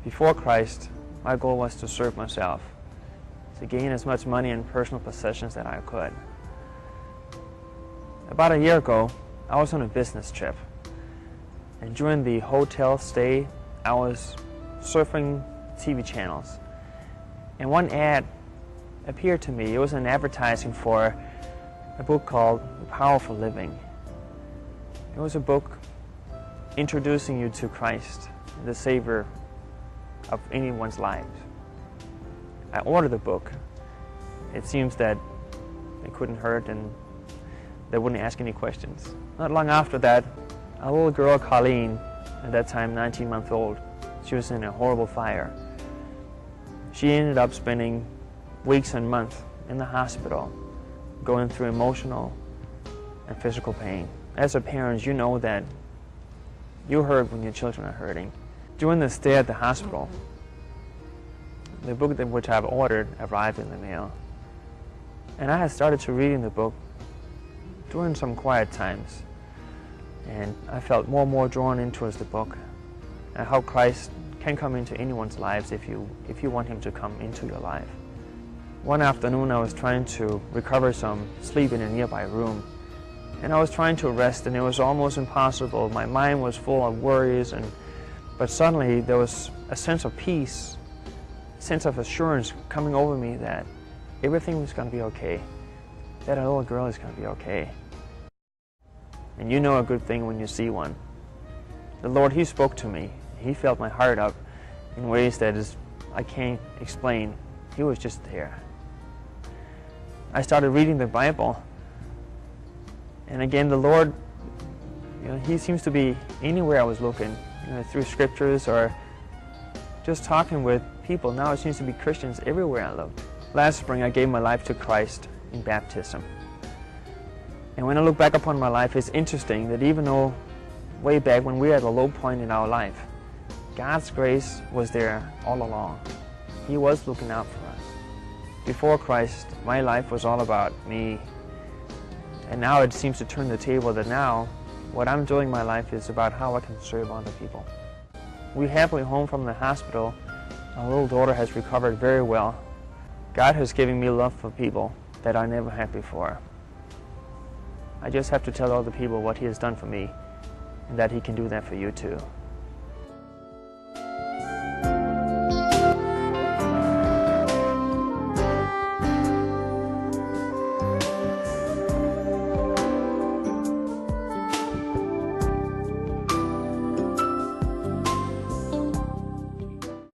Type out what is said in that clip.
Before Christ, my goal was to serve myself, to gain as much money and personal possessions that I could. About a year ago, I was on a business trip, and during the hotel stay, I was surfing TV channels, and one ad appeared to me. It was an advertising for a book called The Powerful Living. It was a book introducing you to Christ, the Savior of anyone's lives. I ordered the book. It seems that it couldn't hurt and they wouldn't ask any questions. Not long after that, a little girl, Colleen, at that time 19 months old, she was in a horrible fire. She ended up spending weeks and months in the hospital, going through emotional and physical pain. As a parent, you know that you hurt when your children are hurting. During the stay at the hospital, the book which I've ordered arrived in the mail. And I had started to reading the book during some quiet times. And I felt more and more drawn into the book and how Christ can come into anyone's lives if you want Him to come into your life. One afternoon I was trying to recover some sleep in a nearby room. And I was trying to rest and it was almost impossible. My mind was full of worries, but suddenly there was a sense of peace, a sense of assurance coming over me that everything was going to be okay, that a little girl is going to be okay. And you know a good thing when you see one. The Lord, He spoke to me. He filled my heart up in ways that I can't explain. He was just there. I started reading the Bible. And again, the Lord, He seems to be anywhere I was looking, through scriptures or just talking with people. Now it seems to be Christians everywhere I looked. Last spring, I gave my life to Christ in baptism. And when I look back upon my life, it's interesting that even though way back when we were at a low point in our life, God's grace was there all along. He was looking out for us. Before Christ, my life was all about me. And now it seems to turn the table that now what I'm doing in my life is about how I can serve other people. We're halfway home from the hospital. Our little daughter has recovered very well. God has given me love for people that I never had before. I just have to tell other people what He has done for me and that He can do that for you too.